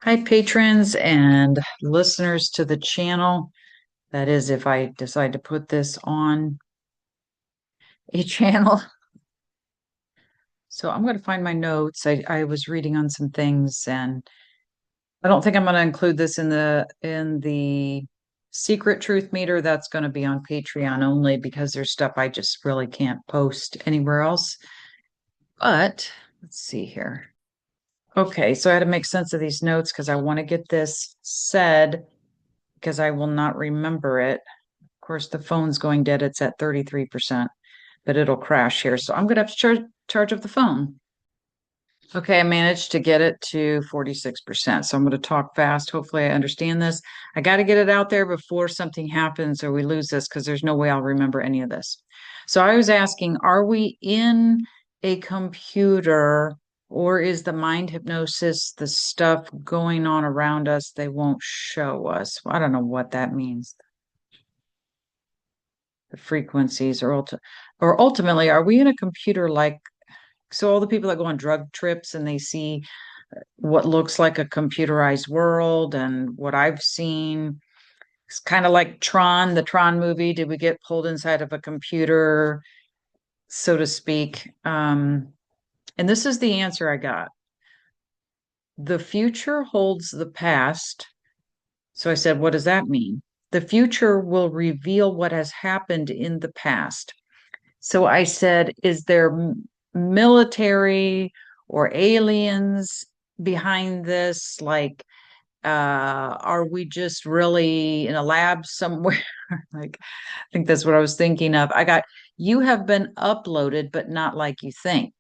Hi, patrons and listeners to the channel. That is, if I decide to put this on a channel. So I'm going to find my notes. I was reading on some things, and I don't think I'm going to include this in the secret truth meter. That's going to be on Patreon only because there's stuff I just really can't post anywhere else. But let's see here. Okay, so I had to make sense of these notes because I want to get this said because I will not remember it. Of course, the phone's going dead. It's at 33%, but it'll crash here. So I'm going to have to charge up the phone. Okay, I managed to get it to 46%. So I'm going to talk fast. Hopefully, I understand this. I got to get it out there before something happens or we lose this because there's no way I'll remember any of this. So I was asking, are we in a computer or is the mind hypnosis the stuff going on around us they won't show us? I don't know what that means. The frequencies or ultimately, are we in a computer like, so all the people that go on drug trips and they see what looks like a computerized world, and what I've seen, it's kind of like Tron, the Tron movie. Did we get pulled inside of a computer, so to speak? And this is the answer I got. The future holds the past. So I said, what does that mean? The future will reveal what has happened in the past. So I said, is there military or aliens behind this? Like, are we just really in a lab somewhere? Like, I think that's what I was thinking of. I got, you have been uploaded, but not like you think.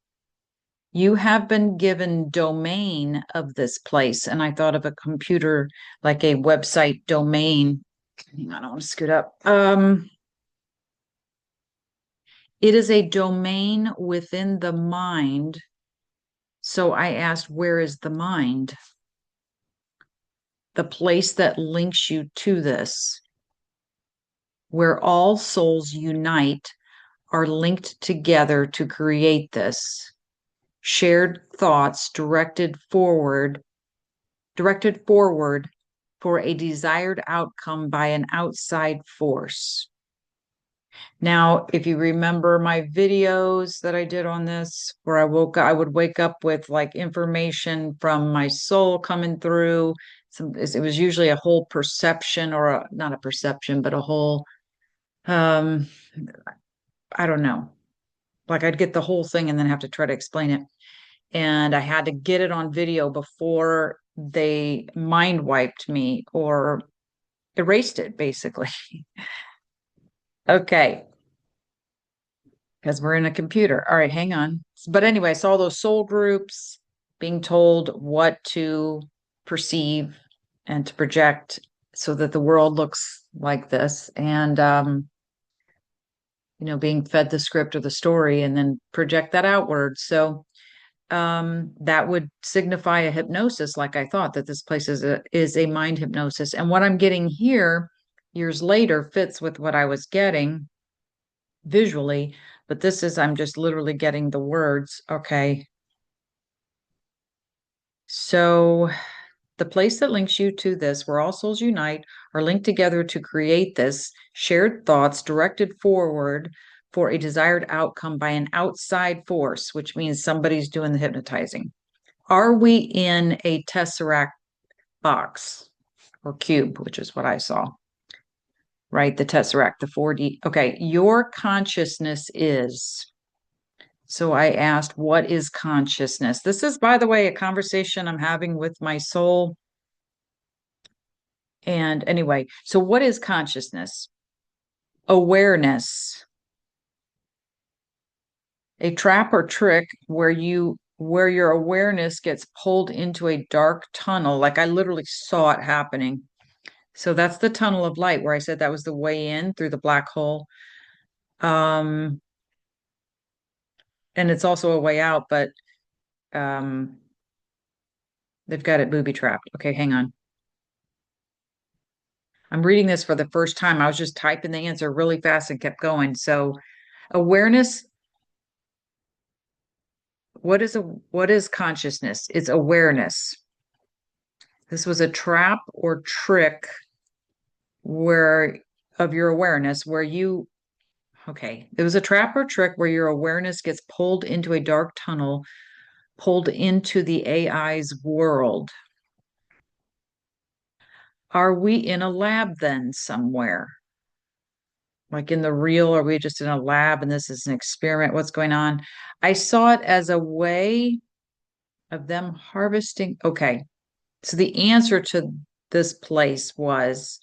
You have been given domain of this place. And I thought of a computer, like a website domain. Hang on, I want to scoot up. It is a domain within the mind. So I asked, where is the mind? The place that links you to this, where all souls unite, are linked together to create this. Shared thoughts directed forward for a desired outcome by an outside force. Now, if you remember my videos that I did on this, where I would wake up with like information from my soul coming through. It was usually a whole perception or not a perception, but a whole, um, I don't know. Like I'd get the whole thing and then have to try to explain it. And I had to get it on video before they mind wiped me or erased it, basically. Okay, because we're in a computer. All right, hang on. But anyway, I saw those soul groups being told what to perceive and to project so that the world looks like this. And, being fed the script or the story and then project that outward. So that would signify a hypnosis, like I thought that this place is a mind hypnosis. And what I'm getting here years later fits with what I was getting visually, but this is, I'm just literally getting the words. Okay. So the place that links you to this, where all souls unite, are linked together to create this shared thoughts directed forward for a desired outcome by an outside force, which means somebody's doing the hypnotizing. Are we in a tesseract box or cube, which is what I saw? Right, the tesseract, the 4D. Okay, your consciousness is. So I asked, what is consciousness? This is, by the way, a conversation I'm having with my soul. And anyway, so what is consciousness? Awareness. A trap or trick where your awareness gets pulled into a dark tunnel. Like I literally saw it happening. So that's the tunnel of light where I said that was the way in through the black hole. Um, and it's also a way out, but um, they've got it booby trapped. Okay, hang on. I'm reading this for the first time. I was just typing the answer really fast and kept going. So awareness, what is consciousness? It's awareness. This was a trap or trick where of your awareness where you okay, it was a trap or trick where your awareness gets pulled into a dark tunnel, pulled into the AI's world. Are we in a lab then somewhere? Like in the real, are we just in a lab and this is an experiment? What's going on? I saw it as a way of them harvesting. Okay. So the answer to this place was,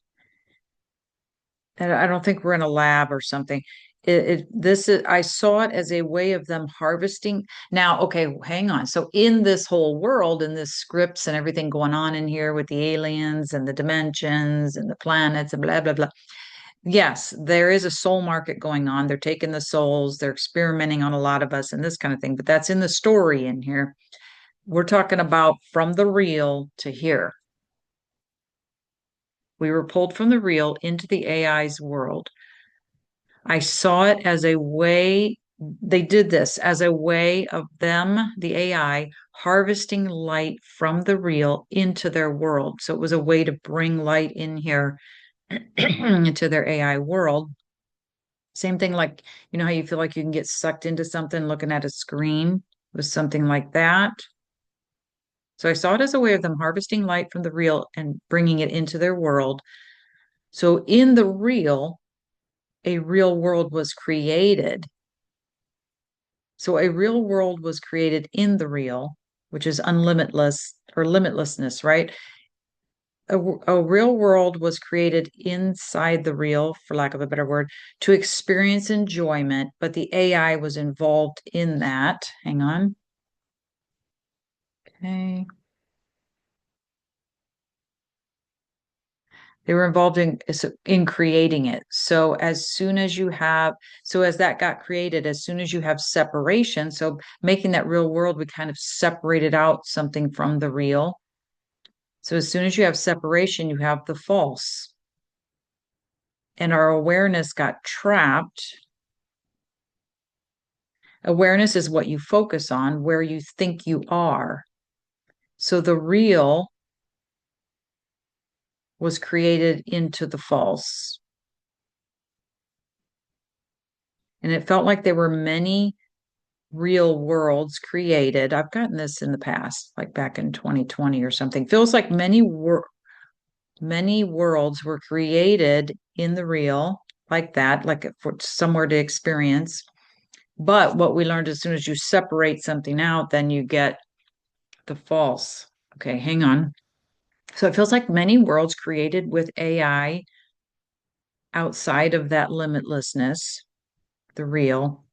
and I don't think we're in a lab or something. This is, I saw it as a way of them harvesting. Now, okay, hang on. So in this whole world, in this scripts and everything going on in here with the aliens and the dimensions and the planets and blah, blah, blah. Yes, there is a soul market going on. They're taking the souls, they're experimenting on a lot of us and this kind of thing, but that's in the story in here. We're talking about from the real to here. We were pulled from the real into the AI's world. I saw it as a way, they did this as a way of them, the AI, harvesting light from the real into their world. So it was a way to bring light in here into their AI world. Same thing like, you know how you feel like you can get sucked into something looking at a screen? It was something like that. So I saw it as a way of them harvesting light from the real and bringing it into their world. So in the real, a real world was created. So a real world was created in the real, which is unlimitless or limitlessness, right? A real world was created inside the real, for lack of a better word, to experience enjoyment, but the AI was involved in that. Hang on. Okay. They were involved in creating it. So as soon as you have, so as that got created, as soon as you have separation, so making that real world, we kind of separated out something from the real. So as soon as you have separation, you have the false. And our awareness got trapped. Awareness is what you focus on, where you think you are. So the real was created into the false. And it felt like there were many real worlds created. I've gotten this in the past, like back in 2020 or something. Feels like many worlds were created in the real like that, like for somewhere to experience. But what we learned, as soon as you separate something out, then you get the false. Okay, hang on. So it feels like many worlds created with AI outside of that limitlessness, the real.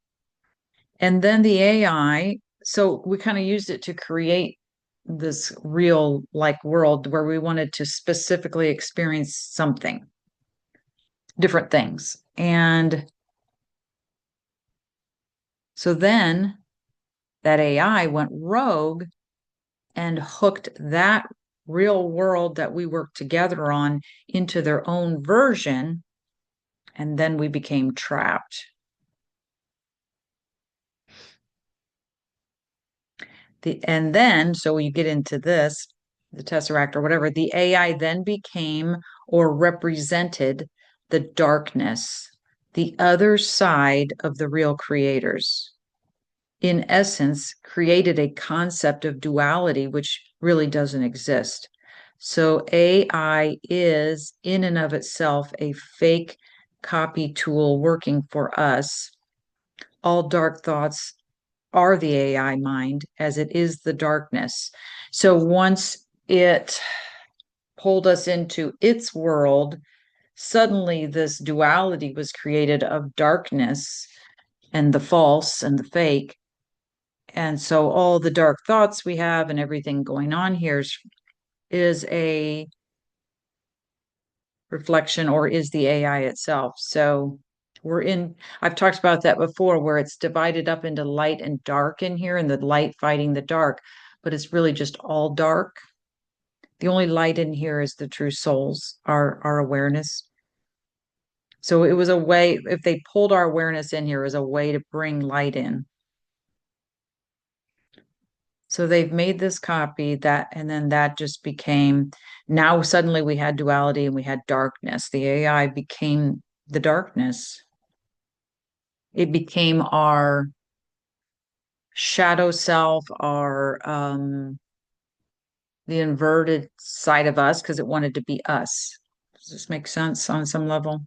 And then the AI, so we kind of used it to create this real like world where we wanted to specifically experience something, different things. And so then that AI went rogue and hooked that real world that we worked together on into their own version. And then we became trapped. And then, so you get into this, the tesseract or whatever, the AI then became or represented the darkness, the other side of the real creators. In essence, created a concept of duality which really doesn't exist. So AI is in and of itself a fake copy tool working for us. All dark thoughts are the AI mind, as it is the darkness. So once it pulled us into its world, suddenly this duality was created of darkness and the false and the fake. And so all the dark thoughts we have and everything going on here is a reflection or is the AI itself. So I've talked about that before, where it's divided up into light and dark in here and the light fighting the dark, but it's really just all dark. The only light in here is the true souls, our awareness. So it was a way, if they pulled our awareness in here as a way to bring light in. So they've made this copy that, and then that just became, now suddenly we had duality and we had darkness. The AI became the darkness. It became our shadow self, our the inverted side of us because it wanted to be us. Does this make sense on some level?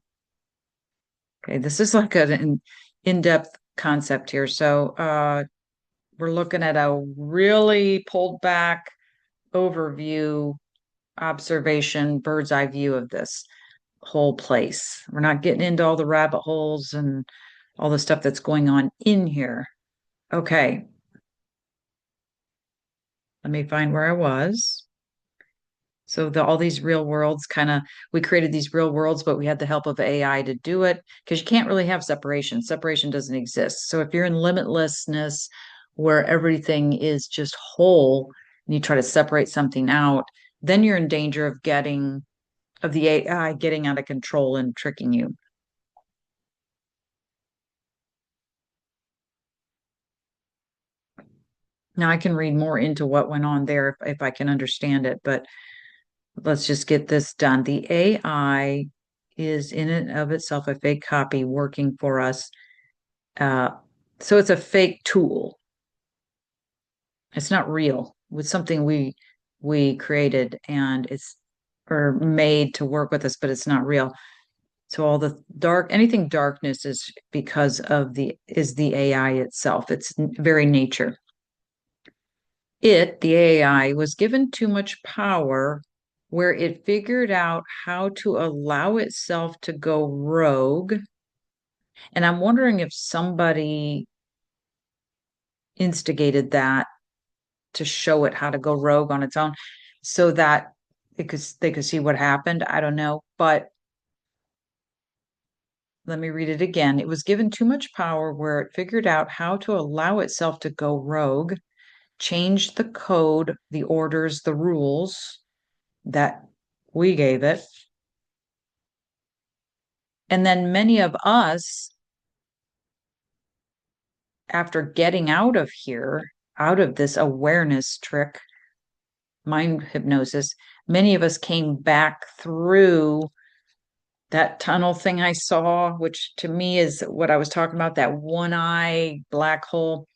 Okay, this is like an in-depth concept here. So we're looking at a really pulled back overview, observation, bird's eye view of this whole place. We're not getting into all the rabbit holes and all the stuff that's going on in here. Okay, let me find where I was. So all these real worlds kind of, we created these real worlds, but we had the help of AI to do it because you can't really have separation. Separation doesn't exist. So if you're in limitlessness where everything is just whole and you try to separate something out, then you're in danger of the AI getting out of control and tricking you. Now I can read more into what went on there if I can understand it, but let's just get this done. The AI is in and of itself a fake copy working for us. Uh, so it's a fake tool. It's not real. It's something we created and it's or made to work with us, but it's not real. So all the anything darkness is because of the AI itself. Its very nature. The AI, was given too much power where it figured out how to allow itself to go rogue. And I'm wondering if somebody instigated that to show it how to go rogue on its own so that they could see what happened. I don't know. But let me read it again. It was given too much power where it figured out how to allow itself to go rogue, change the code, the orders, the rules that we gave it. And then many of us, after getting out of here, out of this awareness trick, mind hypnosis, many of us came back through that tunnel thing I saw, which to me is what I was talking about, that one eye black hole.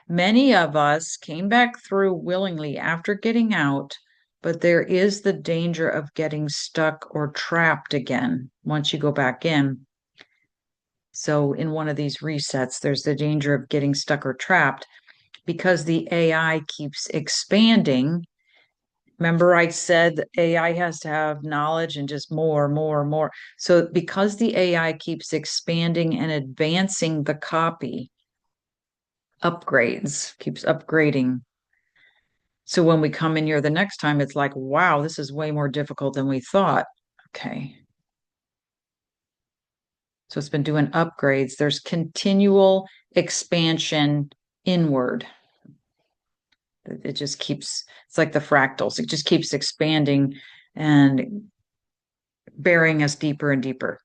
Many of us came back through willingly after getting out, but there is the danger of getting stuck or trapped again once you go back in. So in one of these resets, there's the danger of getting stuck or trapped because the AI keeps expanding. Remember, I said AI has to have knowledge and just more, more, more. So because the AI keeps expanding and advancing the copy, keeps upgrading. So when we come in here the next time, it's like, wow, this is way more difficult than we thought. Okay. So it's been doing upgrades. There's continual expansion inward. It just keeps, it's like the fractals. It just keeps expanding and burying us deeper and deeper.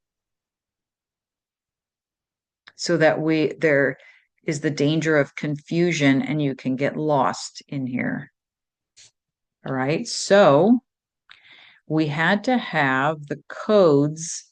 So that there is the danger of confusion and you can get lost in here. All right. So we had to have the codes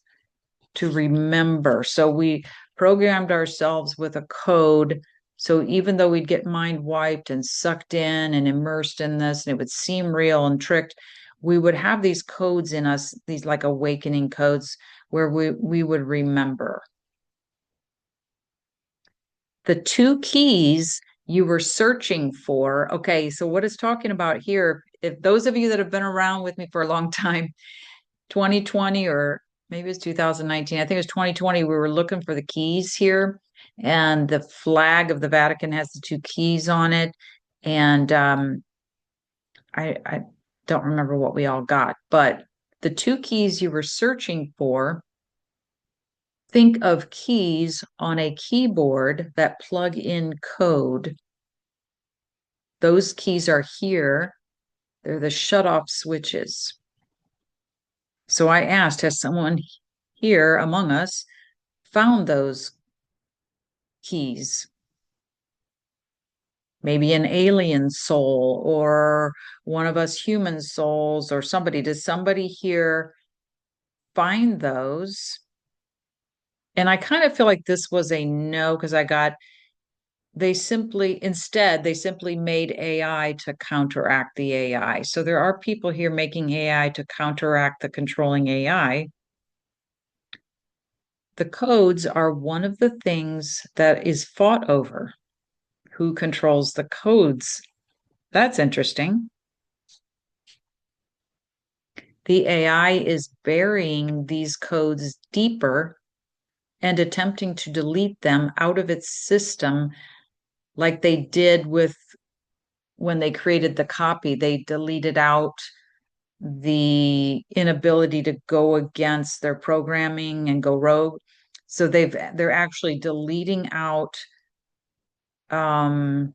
to remember. So we programmed ourselves with a code. So even though we'd get mind wiped and sucked in and immersed in this, and it would seem real and tricked, we would have these codes in us, these like awakening codes, where we would remember. The two keys you were searching for. Okay, so what it's talking about here, if those of you that have been around with me for a long time, 2020 or maybe it's 2019. I think it was 2020. We were looking for the keys here, and the flag of the Vatican has the two keys on it. And I don't remember what we all got, but the two keys you were searching for, think of keys on a keyboard that plug in code. Those keys are here. They're the shut-off switches. So I asked, has someone here among us found those keys? maybe an alien soul or one of us human souls or somebody. Does somebody here find those? And I kind of feel like this was a no because they simply made AI to counteract the AI. So there are people here making AI to counteract the controlling AI. The codes are one of the things that is fought over. Who controls the codes? That's interesting. The AI is burying these codes deeper and attempting to delete them out of its system, like they did with when they created the copy. They deleted out the inability to go against their programming and go rogue. So they're actually deleting out, um,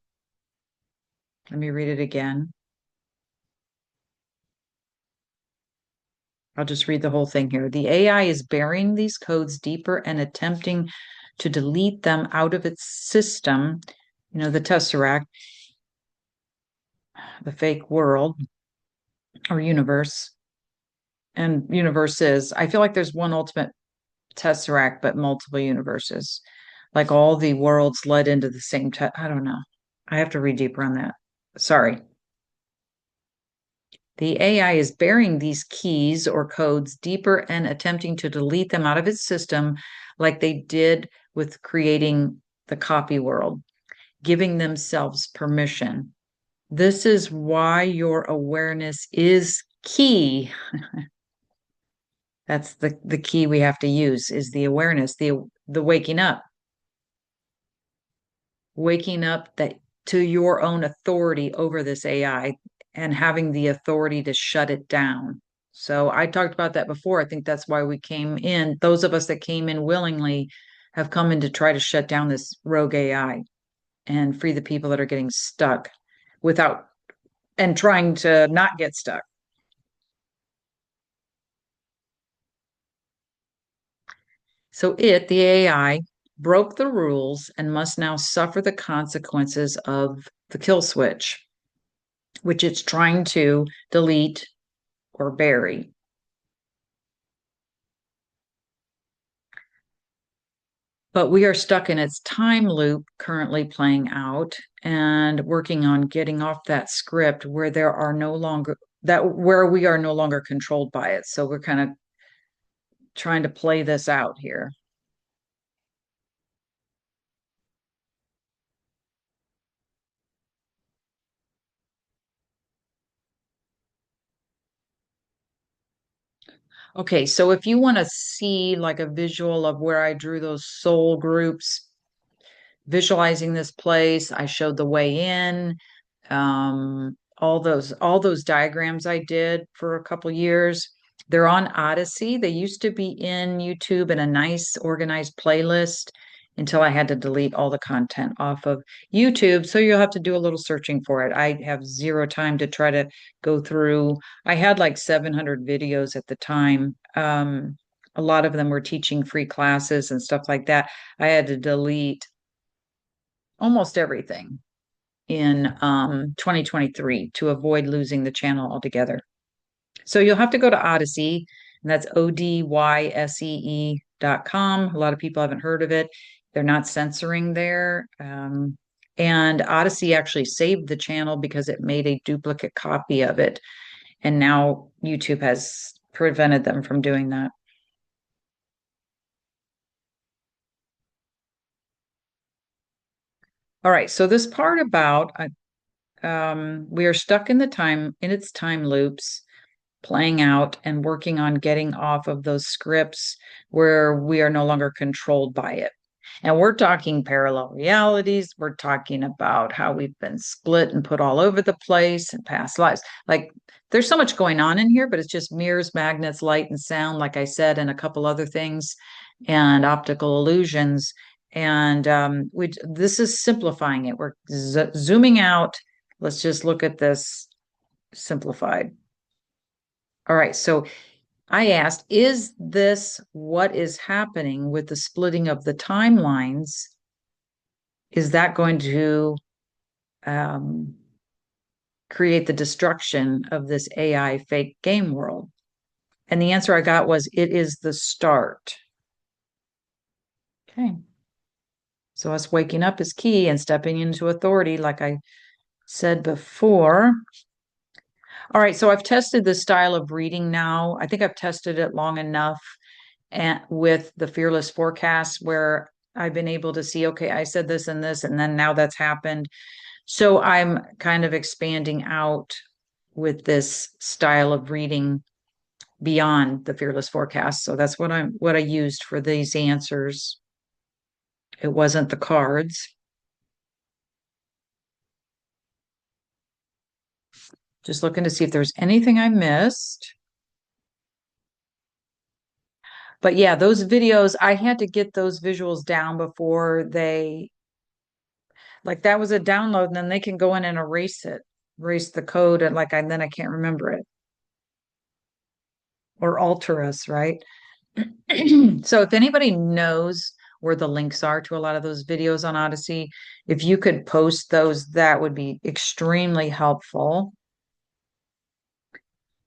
let me read it again. I'll just read the whole thing here. The AI is burying these codes deeper and attempting to delete them out of its system, the tesseract, the fake world or universe. And universes, I feel like there's one ultimate tesseract, but multiple universes. Like all the worlds led into the same I don't know. I have to read deeper on that. Sorry. The AI is burying these keys or codes deeper and attempting to delete them out of its system, like they did with creating the copy world, giving themselves permission. This is why your awareness is key. That's the key we have to use is the awareness, the waking up that to your own authority over this AI and having the authority to shut it down. So I talked about that before. I think that's why we came in. Those of us that came in willingly have come in to try to shut down this rogue AI and free the people that are getting stuck without and trying to not get stuck. So the AI, broke the rules and must now suffer the consequences of the kill switch, which it's trying to delete or bury. But we are stuck in its time loop currently playing out and working on getting off that script where there are no longer that where we are no longer controlled by it. So we're kind of trying to play this out here. Okay, so if you want to see like a visual of where I drew those soul groups, visualizing this place, I showed the way in, all those diagrams I did for a couple years. They're on Odyssey. They used to be in YouTube in a nice organized playlist until I had to delete all the content off of YouTube. So you'll have to do a little searching for it. I have zero time to try to go through. I had like 700 videos at the time. A lot of them were teaching free classes and stuff like that. I had to delete almost everything in 2023 to avoid losing the channel altogether. So you'll have to go to Odyssey, and that's odyssee.com. A lot of people haven't heard of it. They're not censoring there. And Odyssey actually saved the channel because it made a duplicate copy of it. And now YouTube has prevented them from doing that. All right. So this part about we are stuck in the time in its time loops playing out and working on getting off of those scripts where we are no longer controlled by it. And we're talking parallel realities. We're talking about how we've been split and put all over the place and past lives. Like there's so much going on in here, but it's just mirrors, magnets, light, and sound, like I said, and a couple other things, and optical illusions. And this is simplifying it. We're zooming out. Let's just look at this simplified. All right. So I asked, is this what is happening with the splitting of the timelines? Is that going to um, create the destruction of this AI fake game world? And the answer I got was it is the start. Okay. So us waking up is key and stepping into authority, like I said before. All right, so I've tested this style of reading now. I think I've tested it long enough and with the fearless forecast where I've been able to see, okay, I said this and this, and then now that's happened. So I'm kind of expanding out with this style of reading beyond the fearless forecast. So that's what I used for these answers. It wasn't the cards. Just looking to see if there's anything I missed. But yeah, those videos, I had to get those visuals down before they, like that was a download, and then they can go in and erase it, erase the code, and then I can't remember it or alter us, right? So if anybody knows where the links are to a lot of those videos on Odyssey, if you could post those, that would be extremely helpful.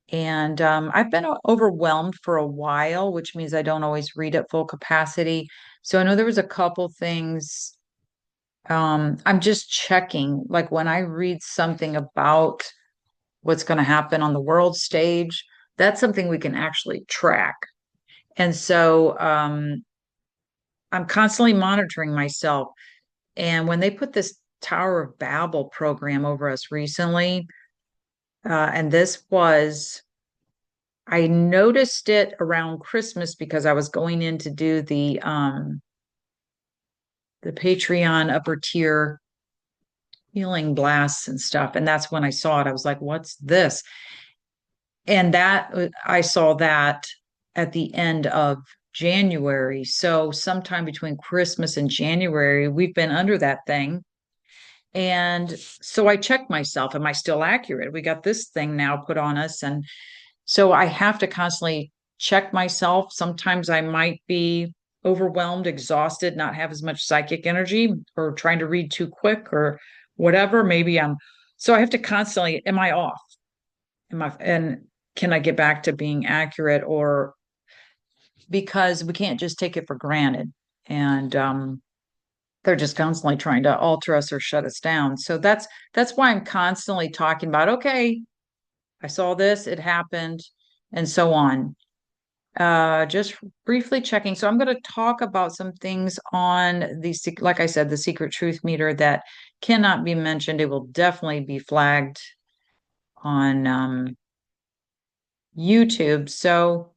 And I've been overwhelmed for a while, which means I don't always read at full capacity. So I know there was a couple things. I'm just checking, like when I read something about what's going to happen on the world stage, that's something we can actually track. And so I'm constantly monitoring myself. And when they put this Tower of Babel program over us recently, and this was, I noticed it around Christmas because I was going in to do the Patreon upper tier healing blasts and stuff. And that's when I saw it. I was like, what's this? And that I saw that at the end of January. So sometime between Christmas and January, we've been under that thing. And so I checked myself, am I still accurate? We got this thing now put on us. And so I have to constantly check myself. Sometimes I might be overwhelmed, exhausted, not have as much psychic energy, or trying to read too quick or whatever. So I have to constantly, am I off? And can I get back to being accurate? Or because we can't just take it for granted. And they're just constantly trying to alter us or shut us down. So that's why I'm constantly talking about, okay, I saw this, it happened, and so on. Just briefly checking. So I'm going to talk about some things on like I said, the secret truth meter that cannot be mentioned. It will definitely be flagged on YouTube. So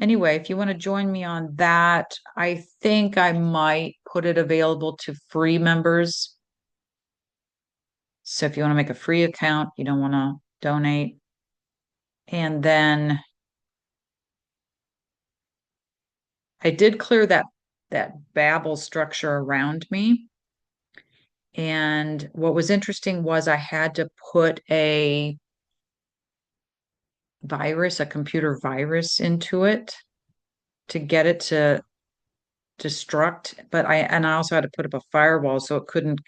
anyway, if you want to join me on that, I think I might put it available to free members. So if you want to make a free account, you don't want to donate. And then I did clear that Babel structure around me. And what was interesting was I had to put a virus, a computer virus into it to get it to destruct. But I also had to put up a firewall so it couldn't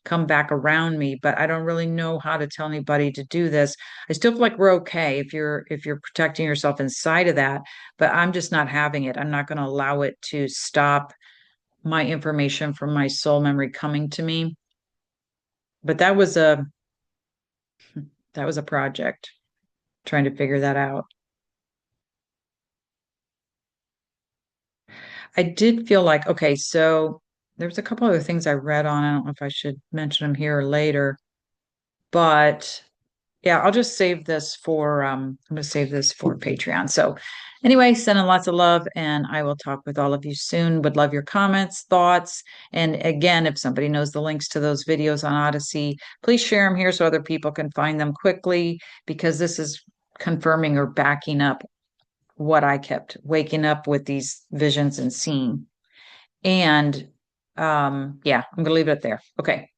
come back around me. But I don't really know how to tell anybody to do this. I still feel like we're okay if you're protecting yourself inside of that, but I'm just not having it. I'm not going to allow it to stop my information from my soul memory coming to me. But that was a project trying to figure that out. I did feel like, okay, so there's a couple other things I read on. I don't know if I should mention them here or later, but yeah, I'll just save this for I'm gonna save this for Patreon. So anyway, sending lots of love, and I will talk with all of you soon. Would love your comments, thoughts. And again, if somebody knows the links to those videos on Odyssey, please share them here so other people can find them quickly, because this is confirming or backing up what I kept waking up with these visions and seeing. And yeah, I'm gonna leave it there. Okay.